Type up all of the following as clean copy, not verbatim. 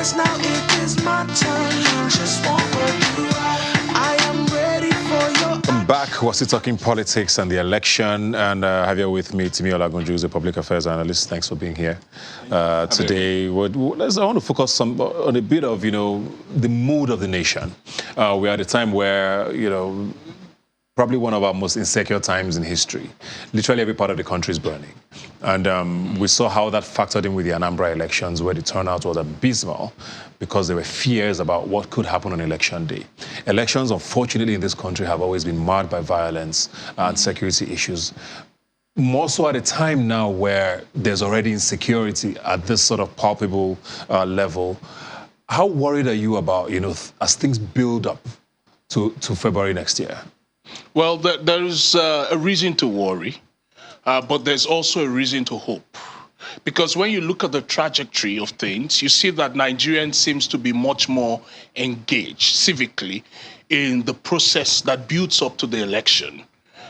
Yes, now it is my turn. Just want what you are. I am ready for your. I'm back. We're still talking politics and the election, and I have here with me Timi Olagunju, who's a public affairs analyst. Thanks for being here today. I want to focus on a bit of the mood of the nation. We're at a time where probably one of our most insecure times in history. Literally every part of the country is burning. And we saw how that factored in with the Anambra elections, where the turnout was abysmal because there were fears about what could happen on election day. Elections, unfortunately, in this country have always been marred by violence and security issues. More so at a time now where there's already insecurity at this sort of palpable level. How worried are you about, as things build up to February next year? Well, there is a reason to worry, but there's also a reason to hope. Because when you look at the trajectory of things, you see that Nigerians seems to be much more engaged civically in the process that builds up to the election.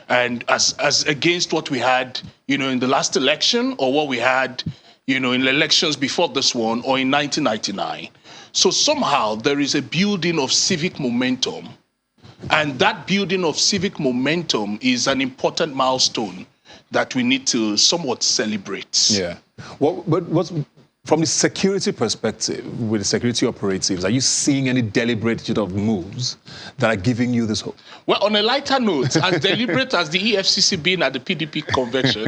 And as against what we had, in the last election or what we had, in elections before this one or in 1999. So somehow there is a building of civic momentum. And that building of civic momentum is an important milestone that we need to somewhat celebrate. Yeah. What's from the security perspective, with the security operatives, are you seeing any deliberate sort of moves that are giving you this hope? Well, on a lighter note, as deliberate as the EFCC being at the PDP convention.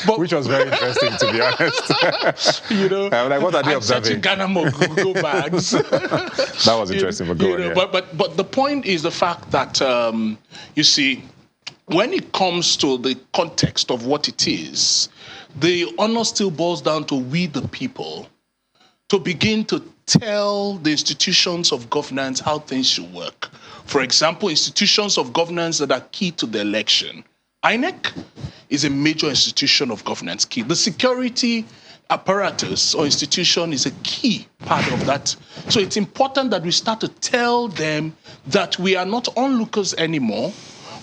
But, which was very interesting, to be honest. I'm like, what are they observing? Ghana go bags. That was interesting, but go on, yeah. But the point is the fact that, you see, when it comes to the context of what it is, the honor still boils down to we the people to begin to tell the institutions of governance how things should work. For example, institutions of governance that are key to the election. INEC is a major institution of governance key. The security apparatus or institution is a key part of that. So it's important that we start to tell them that we are not onlookers anymore,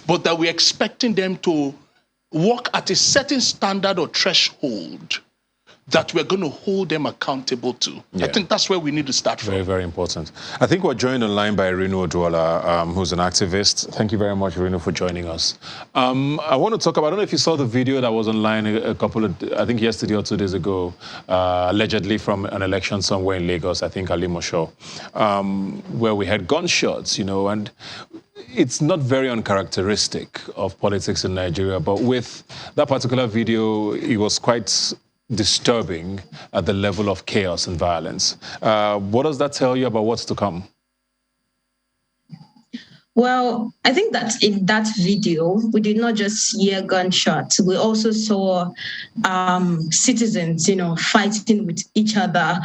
but that we're expecting them to work at a certain standard or threshold that we're going to hold them accountable to. Yeah. I think that's where we need to start from. Very, very important. I think we're joined online by Rinu Oduola, who's an activist. Thank you very much, Rinu, for joining us. I want to talk about, I don't know if you saw the video that was online I think yesterday or 2 days ago, allegedly from an election somewhere in Lagos, I think Alimosho, where we had gunshots, and it's not very uncharacteristic of politics in Nigeria, but with that particular video, it was quite disturbing at the level of chaos and violence. What does that tell you about what's to come? Well, I think that in that video, we did not just hear gunshots. We also saw citizens, fighting with each other,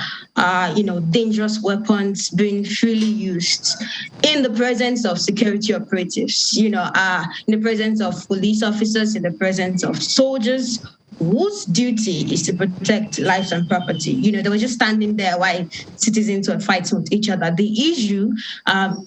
dangerous weapons being freely used in the presence of security operatives, in the presence of police officers, in the presence of soldiers, whose duty is to protect lives and property. They were just standing there while citizens were fighting with each other. The issue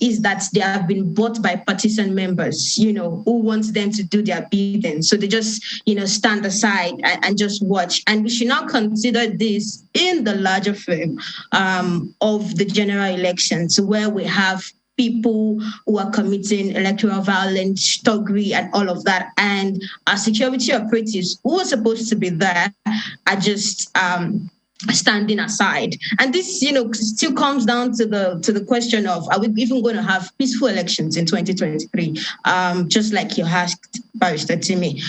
is that they have been bought by partisan members, who want them to do their bidding. So they just, stand aside and just watch. And we should now consider this in the larger frame of the general elections, where we have people who are committing electoral violence, thuggery, and all of that. And our security operatives who are supposed to be there are just standing aside. And this, still comes down to the question of, are we even going to have peaceful elections in 2023? Just like you asked, Barrister Timi.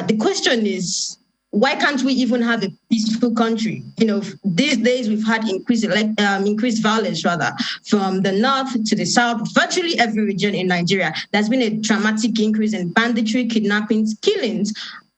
The question is, why can't we even have a peaceful country? These days we've had increased violence, from the north to the south, virtually every region in Nigeria. There's been a dramatic increase in banditry, kidnappings, killings,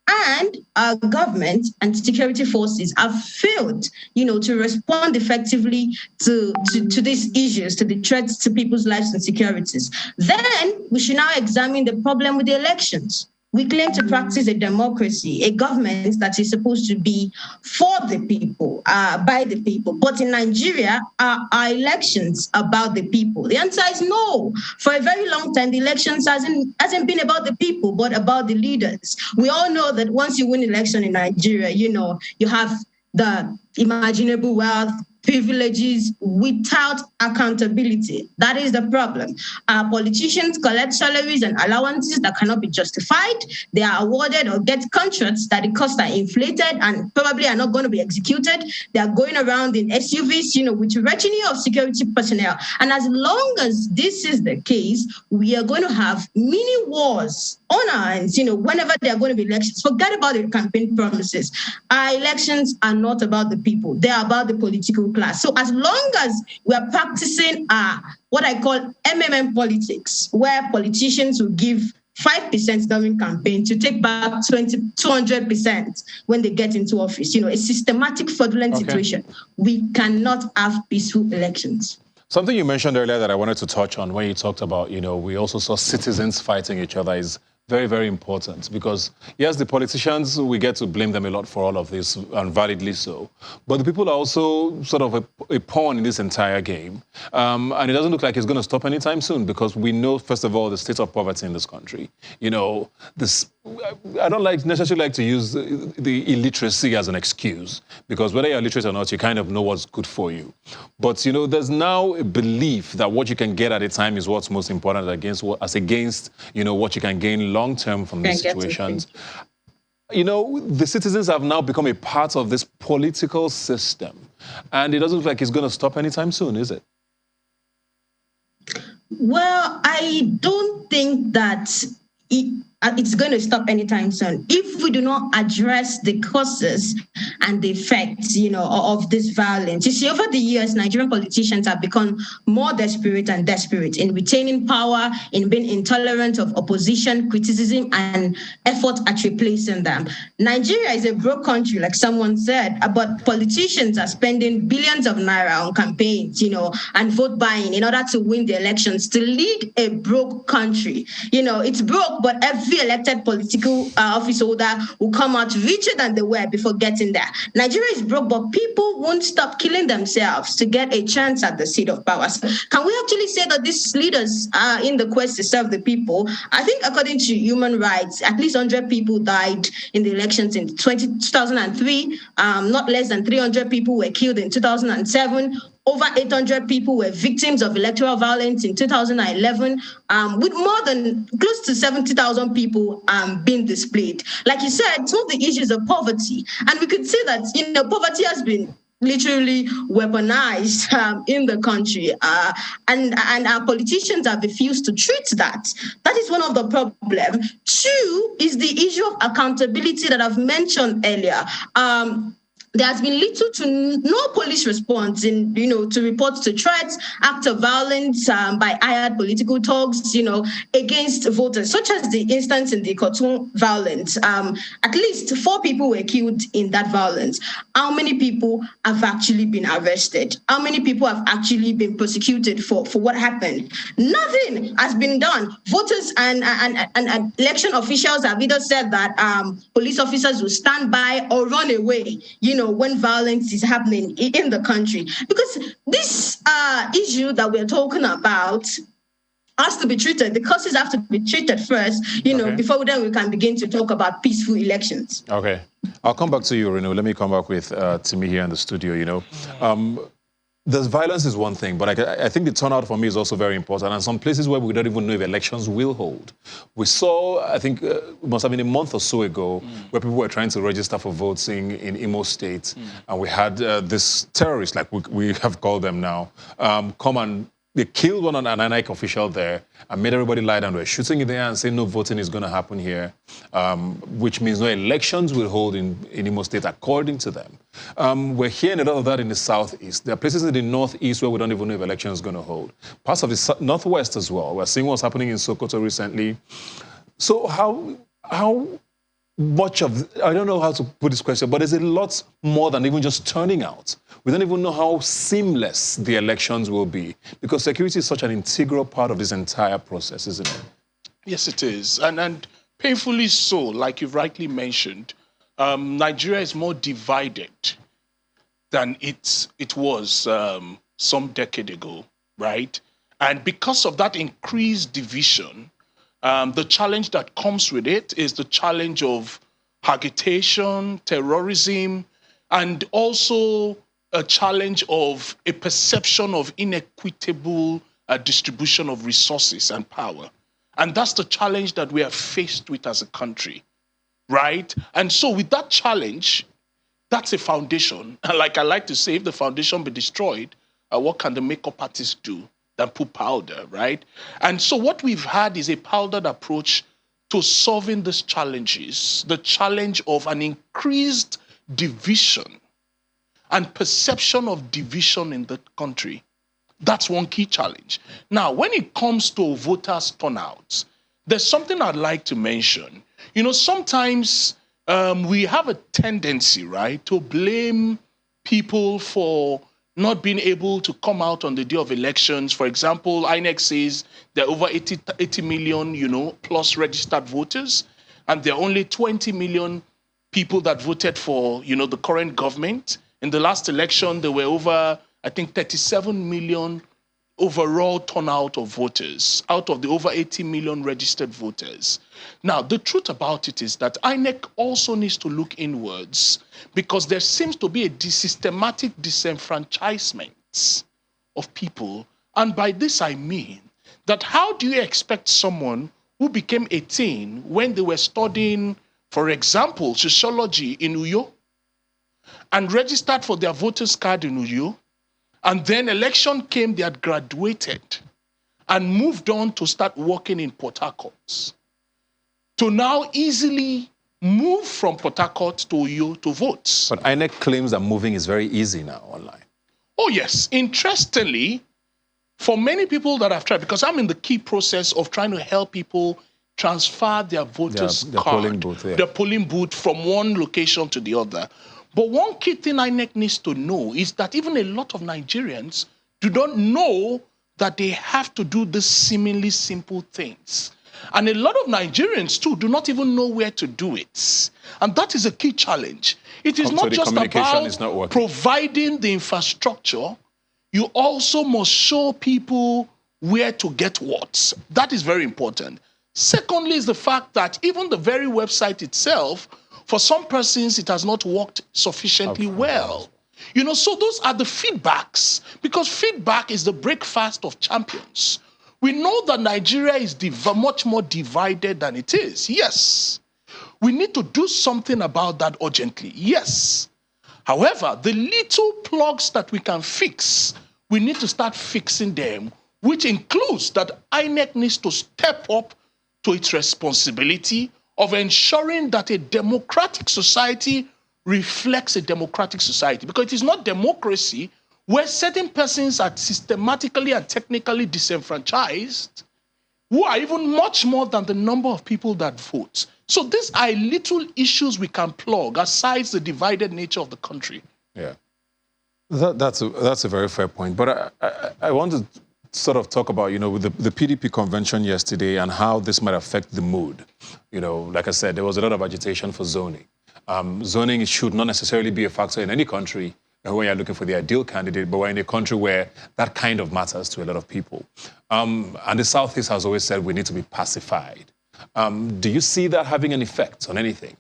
and our government and security forces have failed, to respond effectively to these issues, to the threats to people's lives and securities. Then we should now examine the problem with the elections. We claim to practice a democracy, a government that is supposed to be for the people, by the people. But in Nigeria, are elections about the people? The answer is no. For a very long time, the elections hasn't been about the people, but about the leaders. We all know that once you win election in Nigeria, you have the imaginable wealth, privileges without accountability. That is the problem. Politicians collect salaries and allowances that cannot be justified. They are awarded or get contracts that the costs are inflated and probably are not going to be executed. They are going around in SUVs, with retinue of security personnel. And as long as this is the case, we are going to have mini wars on our hands, whenever there are going to be elections. Forget about the campaign promises. Our elections are not about the people. They are about the political class. So as long as we are practicing what I call MMM politics, where politicians will give 5% during campaign to take back 200% when they get into office, a systematic fraudulent situation, we cannot have peaceful elections. Something you mentioned earlier that I wanted to touch on when you talked about, we also saw citizens fighting each other is very, very important because, yes, the politicians, we get to blame them a lot for all of this, and validly so. But the people are also sort of a pawn in this entire game. And it doesn't look like it's going to stop anytime soon because we know, first of all, the state of poverty in this country. I don't necessarily like to use the illiteracy as an excuse because whether you're illiterate or not, you kind of know what's good for you. But, there's now a belief that what you can get at a time is what's most important against what you can gain long-term from these situations. The citizens have now become a part of this political system. And it doesn't look like it's going to stop anytime soon, is it? Well, I don't think that it's going to stop anytime soon. If we do not address the causes and the effects, of this violence. You see, over the years, Nigerian politicians have become more desperate and desperate in retaining power, in being intolerant of opposition, criticism, and effort at replacing them. Nigeria is a broke country, like someone said, but politicians are spending billions of naira on campaigns, and vote buying in order to win the elections to lead a broke country. It's broke, but every elected political office holder will come out richer than they were before getting there. Nigeria is broke, but people won't stop killing themselves to get a chance at the seat of power. So can we actually say that these leaders are in the quest to serve the people? I think according to human rights, at least 100 people died in the elections in 2003. Not less than 300 people were killed in 2007. Over 800 people were victims of electoral violence in 2011, with more than close to 70,000 people being displaced. Like you said, some of the issues of poverty. And we could say that, poverty has been literally weaponized in the country. And our politicians have refused to treat that. That is one of the problems. Two is the issue of accountability that I've mentioned earlier. There has been little to no police response to reports to threats, acts of violence by hired political thugs, against voters, such as the instance in the Khartoum violence. At least 4 people were killed in that violence. How many people have actually been arrested? How many people have actually been prosecuted for what happened? Nothing has been done. Voters and election officials have either said that police officers will stand by or run away, when violence is happening in the country. Because this issue that we're talking about has to be treated. The causes have to be treated first, before then we can begin to talk about peaceful elections. Okay. I'll come back to you, Renu. Let me come back with Timi here in the studio, The violence is one thing, but I think the turnout for me is also very important. And some places where we don't even know if elections will hold. We saw, I think, it must have been a month or so ago, where people were trying to register for voting in Imo State. And we had this terrorist, like we have called them now, come and they killed an INEC official there and made everybody lie down. They were shooting in the air and saying no voting is going to happen here, which means no elections will hold in Imo State according to them. We're hearing a lot of that in the southeast. There are places in the northeast where we don't even know if elections are going to hold. Parts of the northwest as well. We're seeing what's happening in Sokoto recently. So how much of, I don't know how to put this question, but there's a lot more than even just turning out. We don't even know how seamless the elections will be because security is such an integral part of this entire process, isn't it? Yes, it is. And painfully so, like you've rightly mentioned, Nigeria is more divided than it was some decade ago, right? And because of that increased division, the challenge that comes with it is the challenge of agitation, terrorism, and also a challenge of a perception of inequitable distribution of resources and power. And that's the challenge that we are faced with as a country, right? And so with that challenge, that's a foundation. Like I like to say, if the foundation be destroyed, what can the makeup artist do than put powder, right? And so what we've had is a powdered approach to solving these challenges, the challenge of an increased division and perception of division in the country. That's one key challenge. Now, when it comes to voters' turnouts, there's something I'd like to mention. You know, sometimes we have a tendency, right, to blame people for not being able to come out on the day of elections. For example, INEC says there are over 80 million, plus registered voters, and there are only 20 million people that voted for, the current government. In the last election, there were over, I think, 37 million overall turnout of voters out of the over 80 million registered voters. Now, the truth about it is that INEC also needs to look inwards because there seems to be a systematic disenfranchisement of people. And by this, I mean that how do you expect someone who became 18 when they were studying, for example, sociology in Uyo and registered for their voters card in Uyo, and then election came, they had graduated and moved on to start working in Port Harcourt, to now easily move from Port Harcourt to Uyo to vote. But INEC claims that moving is very easy now online. Oh, yes. Interestingly, for many people that have tried, because I'm in the key process of trying to help people transfer their voters' their card, polling booth, yeah. their polling booth from one location to the other. But one key thing INEC needs to know is that even a lot of Nigerians do not know that they have to do these seemingly simple things. And a lot of Nigerians, too, do not even know where to do it. And that is a key challenge. It is not just about providing the infrastructure. You also must show people where to get what. That is very important. Secondly is the fact that even the very website itself, for some persons, it has not worked sufficiently well. So those are the feedbacks, because feedback is the breakfast of champions. We know that Nigeria is much more divided than it is. Yes. We need to do something about that urgently. Yes. However, the little plugs that we can fix, we need to start fixing them, which includes that INEC needs to step up to its responsibility of ensuring that a democratic society reflects a democratic society. Because it is not democracy where certain persons are systematically and technically disenfranchised, who are even much more than the number of people that vote. So these are little issues we can plug aside the divided nature of the country. Yeah, that's a very fair point. But I want to sort of talk about, with the PDP convention yesterday and how this might affect the mood. Like I said, there was a lot of agitation for zoning. Zoning should not necessarily be a factor in any country when you're looking for the ideal candidate, but we're in a country where that kind of matters to a lot of people. And the Southeast has always said we need to be pacified. Do you see that having an effect on anything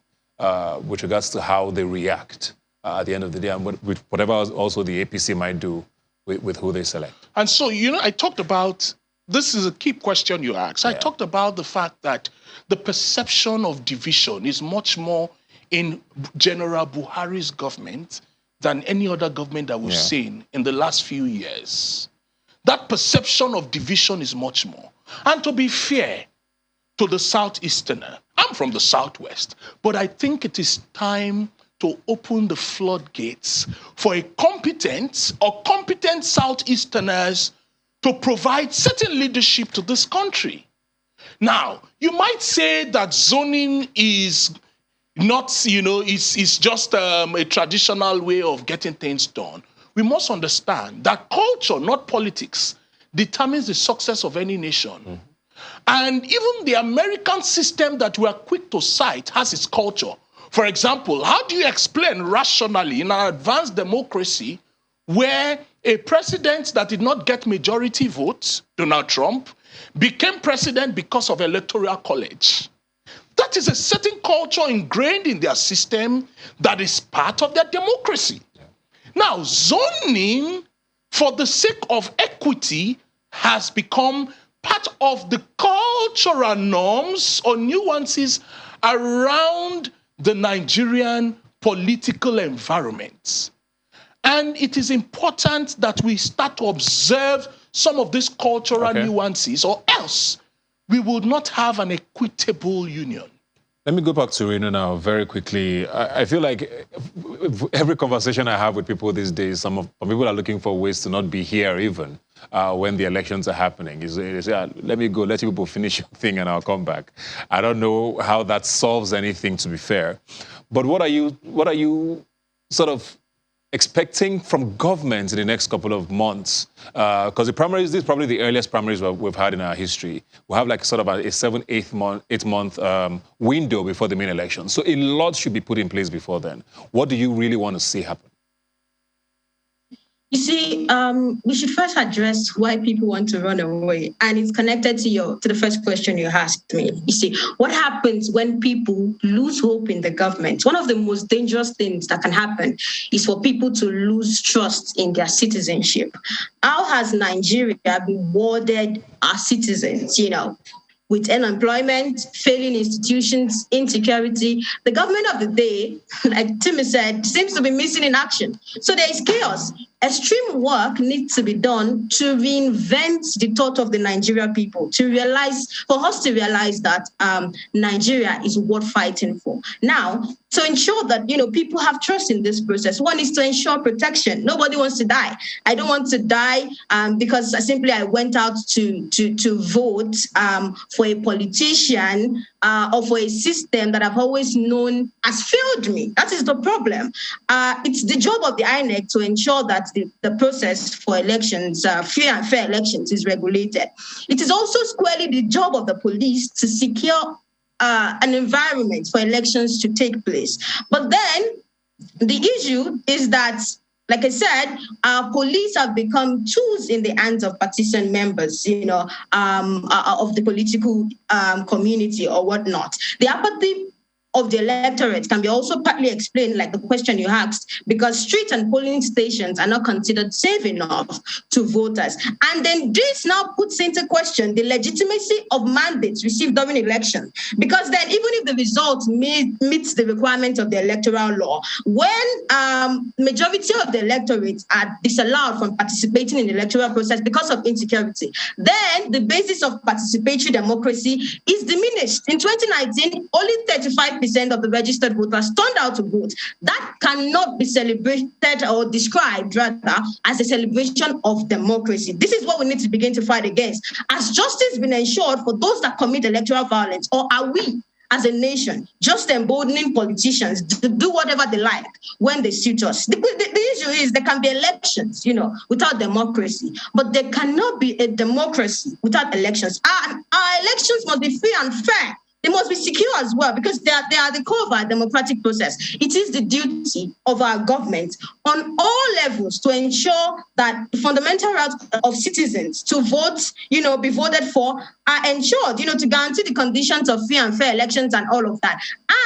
with regards to how they react at the end of the day and with whatever also the APC might do with who they select? And so, I talked about, this is a key question you asked. Yeah. I talked about the fact that the perception of division is much more in General Buhari's government than any other government that we've seen in the last few years. That perception of division is much more. And to be fair to the Southeasterner, I'm from the Southwest, but I think it is time to open the floodgates for a competent Southeasterners to provide certain leadership to this country. Now, you might say that zoning is not, it's just a traditional way of getting things done. We must understand that culture, not politics, determines the success of any nation. Mm-hmm. And even the American system that we are quick to cite has its culture. For example, how do you explain rationally in an advanced democracy where a president that did not get majority votes, Donald Trump, became president because of Electoral College? That is a certain culture ingrained in their system that is part of their democracy. Yeah. Now, zoning, for the sake of equity, has become part of the cultural norms or nuances around the Nigerian political environment. And it is important that we start to observe some of these cultural nuances, or else we will not have an equitable union. Let me go back to Reno now very quickly. I feel like every conversation I have with people these days, some people are looking for ways to not be here even when the elections are happening. They say, let me go, let you people finish your thing and I'll come back. I don't know how that solves anything, to be fair. But what are you sort of expecting from government in the next couple of months? Because the primaries, this is probably the earliest primaries we've had in our history. We have like sort of a 8-month window before the main election. So a lot should be put in place before then. What do you really want to see happen? You see, we should first address why people want to run away, and it's connected to the first question you asked me. You see, what happens when people lose hope in the government? One of the most dangerous things that can happen is for people to lose trust in their citizenship. How has Nigeria rewarded our citizens, with unemployment, failing institutions, insecurity? The government of the day, like Timmy said, seems to be missing in action. So there is chaos. Extreme work needs to be done to reinvent the thought of the Nigerian people, for us to realize that Nigeria is worth fighting for. Now, to ensure that people have trust in this process, one is to ensure protection. Nobody wants to die. I don't want to die because I went out to vote for a politician or for a system that I've always known has failed me. That is the problem. It's the job of the INEC to ensure that the process for elections, free and fair elections, is regulated. It is also squarely the job of the police to secure an environment for elections to take place. But then the issue is that, like I said, our police have become tools in the hands of partisan members, of the political community or whatnot. The apathy of the electorate can be also partly explained, like the question you asked, because street and polling stations are not considered safe enough to voters. And then this now puts into question the legitimacy of mandates received during elections. Because then even if the result meets the requirements of the electoral law, when majority of the electorate are disallowed from participating in the electoral process because of insecurity, then the basis of participatory democracy is diminished. In 2019, only 35% of the registered voters turned out to vote. That cannot be celebrated or described, rather, as a celebration of democracy. This is what we need to begin to fight against. Has justice been ensured for those that commit electoral violence, or are we, as a nation, just emboldening politicians to do whatever they like when they suit us? The issue is there can be elections, without democracy, but there cannot be a democracy without elections. Our elections must be free and fair. They must be secure as well, because they are the core of our democratic process. It is the duty of our government on all levels to ensure that the fundamental rights of citizens to vote, be voted for, are ensured, to guarantee the conditions of free and fair elections and all of that.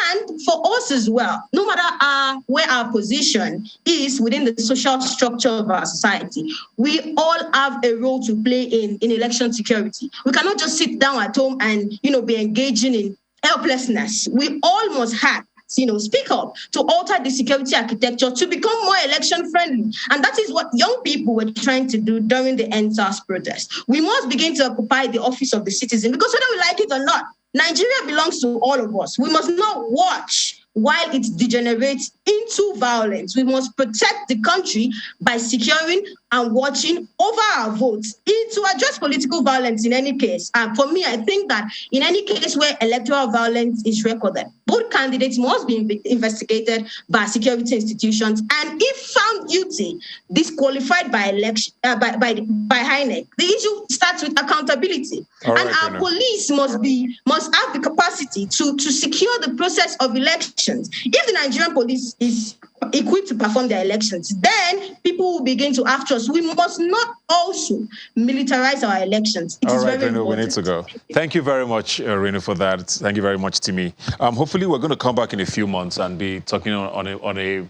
And for us as well, no matter where our position is within the social structure of our society, we all have a role to play in election security. We cannot just sit down at home and, be engaging in helplessness. We all must have, speak up to alter the security architecture to become more election friendly. And that is what young people were trying to do during the NSAS protest. We must begin to occupy the office of the citizen, because whether we like it or not, Nigeria belongs to all of us. We must not watch while it degenerates into violence. We must protect the country by securing and watching over our votes. To address political violence in any case, for me, I think that in any case where electoral violence is recorded, both candidates must be investigated by security institutions, and if found guilty, disqualified by election by INEC. The issue starts with accountability, our police must have the capacity to secure the process of elections. If the Nigerian police is equipped to perform their elections, then people will begin to have trust. We must not also militarize our elections. It is very important. We need to go. Thank you very much, Renu, for that. Thank you very much, Timmy. Hopefully, we're going to come back in a few months and be talking on a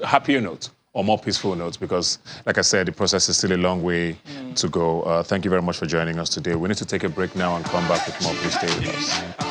happier note on more peaceful notes because, like I said, the process is still a long way to go. Thank you very much for joining us today. We need to take a break now and come back with more. Please stay with us.